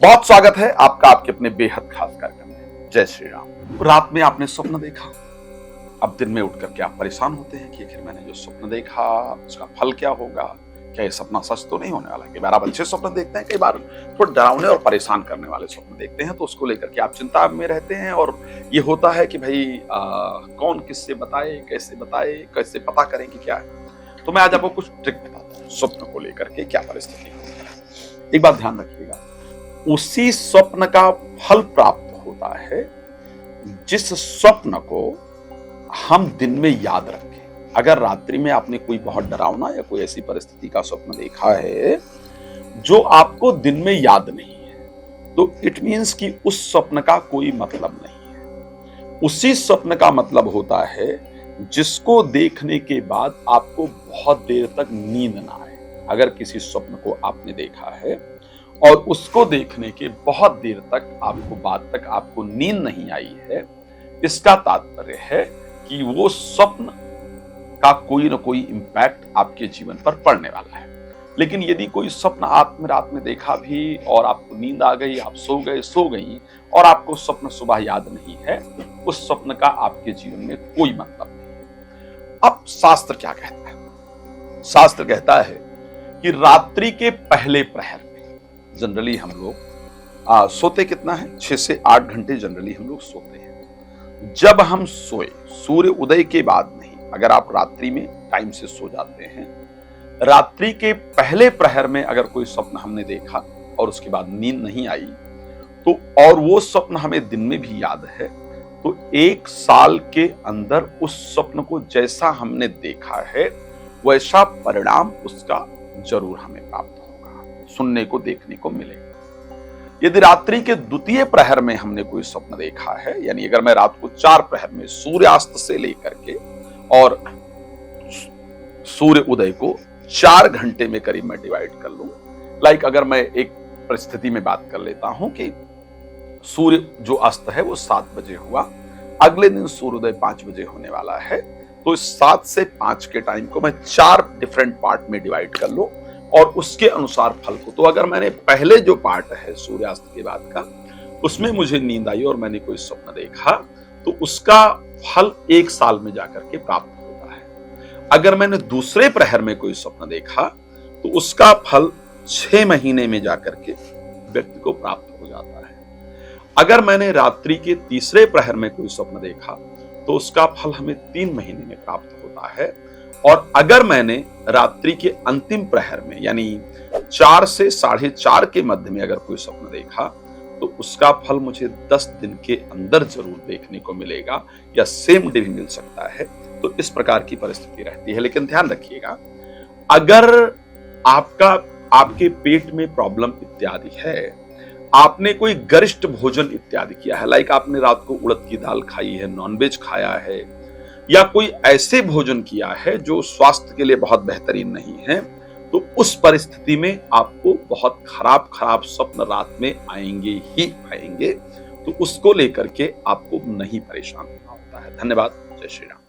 बहुत स्वागत है आपका आपके अपने बेहद खास कार्यक्रम में। जय श्री राम। रात में आपने स्वप्न देखा, अब दिन में उठ करके आप परेशान होते हैं कि आखिर मैंने जो स्वप्न देखा उसका फल क्या होगा, क्या ये सपना सच तो नहीं होने वाला। कई बार आप अच्छे स्वप्न देखते हैं, कई बार थोड़ा डरावने और परेशान करने वाले स्वप्न देखते हैं, तो उसको लेकर के आप चिंता में रहते हैं और ये होता है कि भाई कौन किससे बताए, कैसे पता करें कि क्या है। तो मैं आज आपको कुछ ट्रिक बताता हूँ स्वप्न को लेकर के क्या परिस्थिति है। एक बात ध्यान रखिएगा, उसी स्वप्न का फल प्राप्त होता है जिस स्वप्न को हम दिन में याद रखें। अगर रात्रि में आपने कोई बहुत डरावना या कोई ऐसी परिस्थिति का स्वप्न देखा है जो आपको दिन में याद नहीं है, तो इट मीन्स कि उस स्वप्न का कोई मतलब नहीं है। उसी स्वप्न का मतलब होता है जिसको देखने के बाद आपको बहुत देर तक नींद ना आए। अगर किसी स्वप्न को आपने देखा है और उसको देखने के बहुत देर तक आपको नींद नहीं आई है, इसका तात्पर्य है कि वो स्वप्न का कोई ना कोई इंपैक्ट आपके जीवन पर पड़ने वाला है। लेकिन यदि कोई स्वप्न आपने रात में देखा भी और आपको नींद आ गई, आप सो गई और आपको स्वप्न सुबह याद नहीं है, उस स्वप्न का आपके जीवन में कोई मतलब नहीं। अब शास्त्र क्या कहता है? शास्त्र कहता है कि रात्रि के पहले प्रहर जनरली हम लोग सोते कितना है, 6 से 8 घंटे जनरली हम लोग सोते हैं। जब हम सोए, सूर्य उदय के बाद नहीं, अगर आप रात्रि में टाइम से सो जाते हैं, रात्रि के पहले प्रहर में अगर कोई स्वप्न हमने देखा और उसके बाद नींद नहीं आई, तो और वो स्वप्न हमें दिन में भी याद है, तो 1 साल के अंदर उस स्वप्न को जैसा हमने देखा है वैसा परिणाम उसका जरूर हमें प्राप्त सुनने को देखने को मिलेगा। यदि रात्रि के द्वितीय प्रहर में हमने कोई स्वप्न देखा है, यानी अगर मैं रात को 4 प्रहर में सूर्यास्त से लेकर के और सूर्य उदय को 4 घंटे में करीब मैं डिवाइड कर लूं, लाइक अगर मैं एक परिस्थिति में बात कर लेता हूं कि सूर्य जो अस्त है वो 7 बजे हुआ, अगले दिन सूर्योदय 5 बजे होने वाला है, तो इस 7 से 5 के टाइम को मैं 4 डिफरेंट पार्ट में डिवाइड कर लूं और उसके अनुसार फल को। तो अगर मैंने पहले जो पार्ट है सूर्यास्त के बाद का, उसमें मुझे नींद आई और मैंने कोई स्वप्न देखा, तो उसका फल 1 साल में जाकर के प्राप्त होता है। अगर मैंने दूसरे प्रहर में कोई स्वप्न देखा तो उसका फल 6 महीने में जाकर के व्यक्ति को प्राप्त हो जाता है। अगर मैंने रात्रि के तीसरे प्रहर में कोई स्वप्न देखा तो उसका फल हमें 3 महीने में प्राप्त होता है। और अगर मैंने रात्रि के अंतिम प्रहर में यानी 4 से 4:30 के मध्य में अगर कोई स्वप्न देखा तो उसका फल मुझे 10 दिन के अंदर जरूर देखने को मिलेगा या सेम डे भी मिल सकता है। तो इस प्रकार की परिस्थिति रहती है। लेकिन ध्यान रखिएगा, अगर आपके पेट में प्रॉब्लम इत्यादि है, आपने कोई गरिष्ठ भोजन इत्यादि किया है, लाइक आपने रात को उड़द की दाल खाई है, नॉनवेज खाया है, या कोई ऐसे भोजन किया है जो स्वास्थ्य के लिए बहुत बेहतरीन नहीं है, तो उस परिस्थिति में आपको बहुत खराब स्वप्न रात में आएंगे ही आएंगे। तो उसको लेकर के आपको नहीं परेशान होना होता है। धन्यवाद। जय श्री राम।